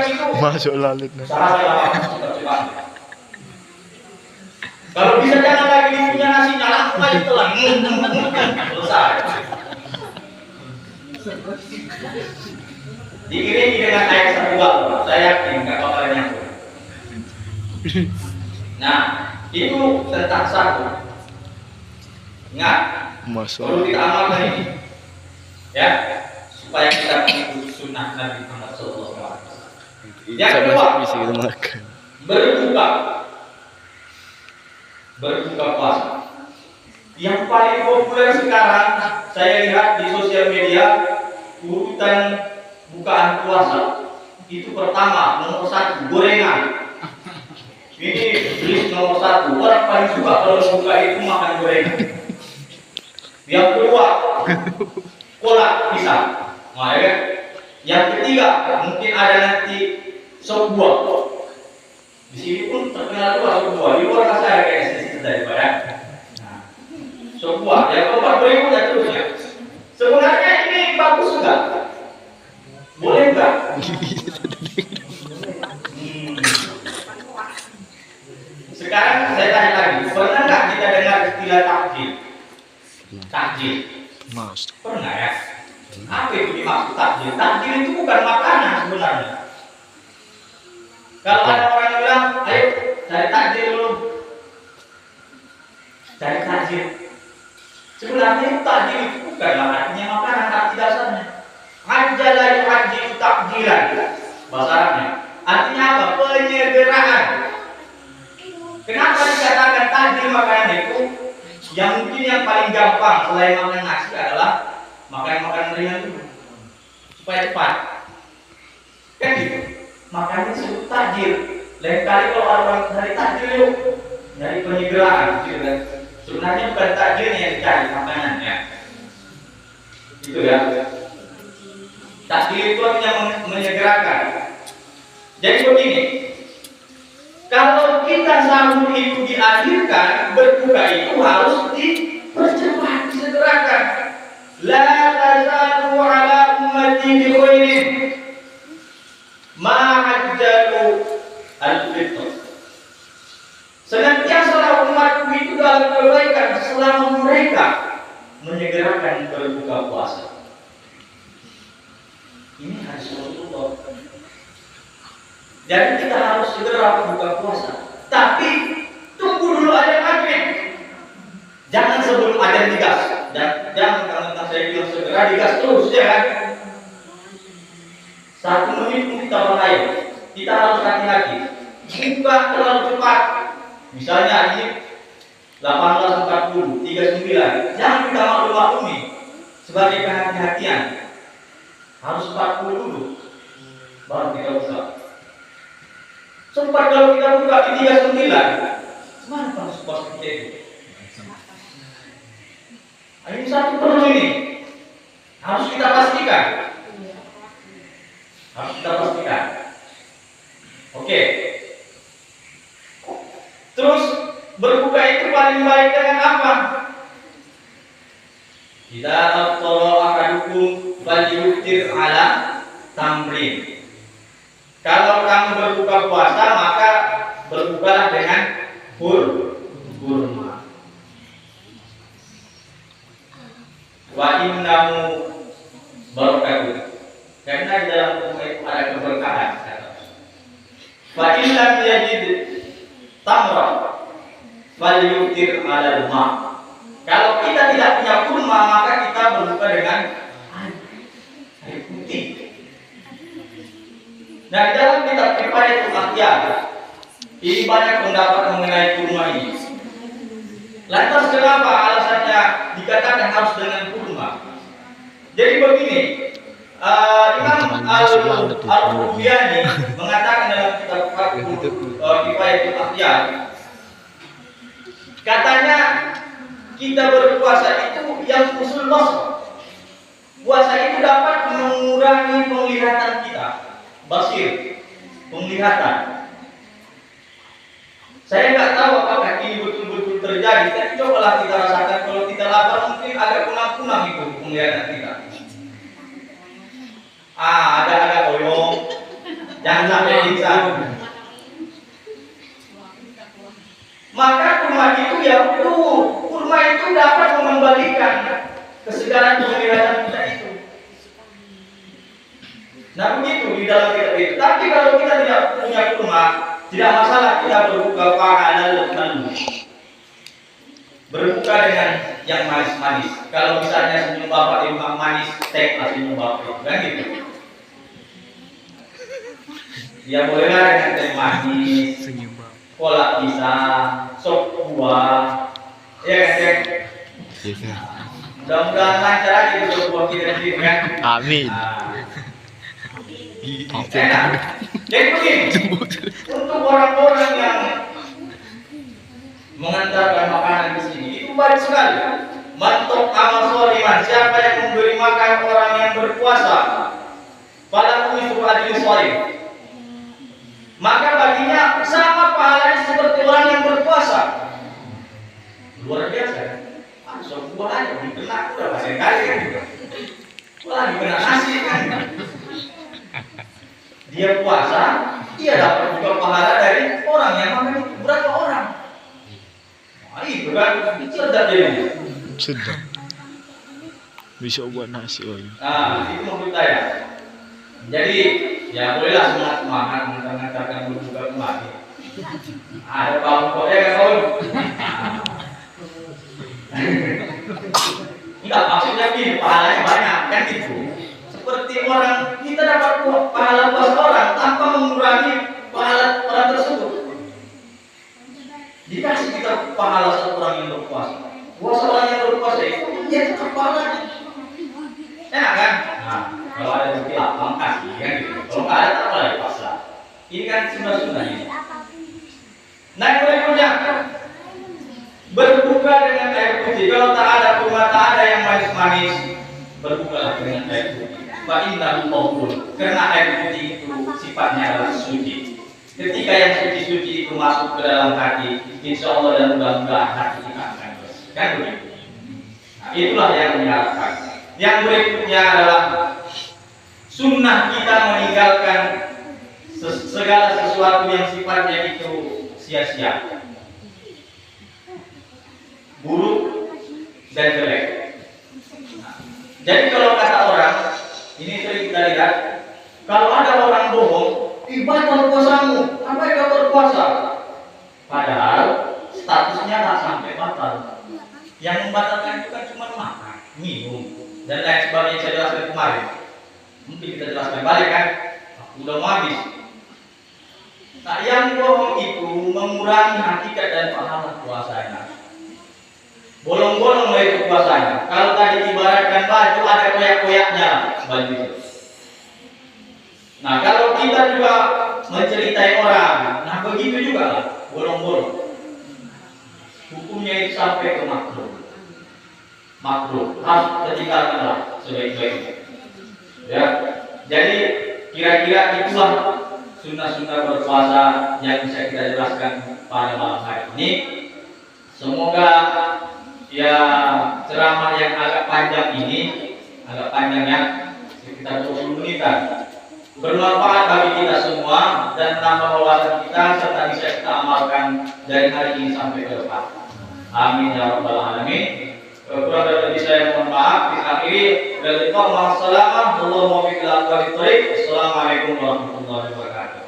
itu Masuk lalit nah. salah cepat. Kalau bisa jangan lagi punya nasinya langsung aja telan. Selesai. Diiringi dengan air sebuah, saya yakin nggak bakal nyambung. Nah, itu tentang satu. Ingat, perlu kita amalkan ini, ya, supaya kita mengikuti sunnah Nabi Muhammad SAW. Yang kedua, berbuka puasa. Yang paling populer sekarang saya lihat di sosial media, urutan bukaan puasa itu pertama nomor 1 gorengan. Ini list nomor 1. Orang paling suka kalau buka itu makan gorengan. Yang kedua kolak pisang. Nah, ya kan? Yang ketiga mungkin ada nanti sop buah. Di sini pun terkenal luar sop buah. Di luar saya kayak sisi tadi Pak ya. Nah, sop buah. Yang keempat berikutnya terusnya. Sebenarnya ini bagus enggak? Boleh enggak? Sekarang saya tanya lagi, pernah enggak kita dengar istilah takjil? Takjil. Pernah ya? Apa itu dimaksud takjil? Takjil itu bukan makanan sebenarnya. Kalau ada orang yang bilang, ayo cari takjil dulu. Cari takjil. Sebenarnya takjil itu bukanlah artinya makanan, arti dasarnya. Ajala yu'ajjilu takjilan. Bahasa Arabnya. Artinya apa? Penyederaan. Kenapa dikatakan takjil makanan itu? Yang mungkin yang paling gampang selain makan nasi adalah makan ringan dulu supaya cepat. Kan gitu. Makanya disebut takjil. Lain kali kalau orang dari takjil yuk nyari penyederaan gitu kan. Sebenarnya bukan takjilnya yang dicari makanannya. Itu ya. Takjil itu artinya menyegerakan. Jadi begini, kalau kita sahur itu diakhirkan, berbuka itu harus dipercepat, disegerakan. La tazalu ala ummati bi khairin ma ajjalu al-fitr. Senantiasa umatku itu dalam kebaikan selama mereka menyegerakan berbuka puasa. Ini hadis Rasulullah. Jadi kita harus segera berbuka puasa. Tapi tunggu dulu azan maghrib. Jangan sebelum azan digas. Dan jangan karena saya bilang segera digas terus ya kan. 1 menit pun kita bahaya. Kita harus hati-hati. Buka terlalu cepat. Misalnya ini 18.40, 39. Jangan kita maklumi sebagai kehati-hatian. Harus 40 dulu baru kita buka. Sempat kalau kita buka di 39, mana harus puasa kita itu? Ini satu perlu ini harus kita pastikan. Harus kita pastikan. Oke. Terus berbuka itu paling baik dengan apa? Kita aftara ahadukum falyuftir ala tamrin. Kalau kamu berbuka puasa maka berbukalah dengan kurma. Wa innahu barakatuh. Karena di dalam kurma itu ada keberkahan. Fa in lam yajid tamra falyuftir ala ma. Kalau kita tidak punya kurma maka kita berbuka dengan air putih. Nah, di dalam kitab Kifayatul Akhyar ini banyak pendapat mengenai kurma ini. Lantas kenapa alasannya dikatakan harus dengan kurma? Jadi begini, Imam Al-Qurtubi mengatakan dalam kitab Kifayatul Akhyar, katanya kita berpuasa itu yang usul basar. Puasa itu dapat mengurangi penglihatan kita. Basir, penglihatan. Saya nggak tahu apakah ini betul-betul terjadi. Tapi cobalah kita rasakan kalau kita lapar mungkin agak kunang-kunang itu penglihatan kita. Ada oyong. Jangan sampai pingsan. Maka kurma itu ya kurma itu dapat mengembalikan kesegaran penglihatan kita itu. Nah begitu di dalam kitab itu. Tapi kalau kita tidak punya kurma, tidak masalah kita berbuka lalu berbuka dengan yang manis-manis. Kalau misalnya senyum bapak di rumah manis, teh senyum bapak, kan gitu. Ya bolehlah dengan teh manis, kolak pisang, sop buah, ya kan? Mudah-mudahan lancar aja untuk buah kita sendiri kan. Amin. Enak. Jadi begini, untuk orang-orang yang mengantarkan makanan di sini itu baik sekali. Mantok amal soliman, siapa yang memberi makan orang yang berpuasa, pada itu adil solim, maka baginya sama pahalanya seperti orang yang berpuasa. Luar biasa. Sebuah aja dikena udah pasien kali kan gitu. Wah dikena nasi kan. Dia puasa, dia dapat juga pahala dari orang yang makan itu. Berapa orang? Nah, itu kan sedap jadinya. Sedap. Bisa buat nasi Nah, itu maksud saya. Jadi, ya bolehlah semangat mengantarkan berbuka kembali. Ada kaum ya kan kaum? Enggak, maksudnya gini, pahalanya banyak kan gitu. Seperti orang kita dapat pahala puasa orang tanpa mengurangi pahala orang tersebut. Dikasih kita pahala satu orang yang berpuasa. Puasa orang yang berpuasa itu dia tetap pahalanya. Enak kan? Nah, kalau ada bukti lapang kasih kan gitu. Kalau nggak ada tak boleh puasa. Ini kan sunnah-sunnah ini. Nah yang berikutnya berbuka dengan air putih. Kalau tak ada kurma, tak ada yang manis-manis, berbukalah dengan air putih. Fa'innahu tahur, karena air putih itu sifatnya adalah suci. Ketika yang suci-suci itu masuk ke dalam hati, insya Allah dan mudah-mudahan hati kita akan bersih. Kan begitu? Nah, itulah yang diharapkan. Yang berikutnya adalah sunnah kita meninggalkan segala sesuatu yang sifatnya itu sia-sia, buruk dan jelek. Jadi kalau kata orang, ini sering kita lihat, kalau ada orang bohong, batal puasamu, apa yang berpuasa? Padahal statusnya tak sampai batal. Yang membatalkan itu kan cuma makan, minum, dan lain sebagainya saya jelaskan kemarin. Mungkin kita jelaskan balik kan, udah mau habis. Nah, yang bohong itu mengurangi hakikat dan pahala puasanya. Bolong-bolong itu puasanya. Kalau tadi ibaratkan baju ada koyak-koyaknya baju itu. Nah, kalau kita juga menceritai orang, nah begitu juga lah, bolong-bolong. Hukumnya itu sampai ke makruh. Makruh harus ditinggalkanlah sebaik-baiknya. Ya, jadi kira-kira itulah sunnah-sunnah berpuasa yang bisa kita jelaskan pada malam hari ini. Semoga ya ceramah yang agak panjang ini, agak panjangnya sekitar 20 menitan, bermanfaat bagi kita semua dan menambah wawasan kita serta bisa kita amalkan dari hari ini sampai ke depan. Amin ya rabbal alamin. Kurang dari saya mohon maaf. Diakhiri dari Assalamualaikum warahmatullahi wabarakatuh.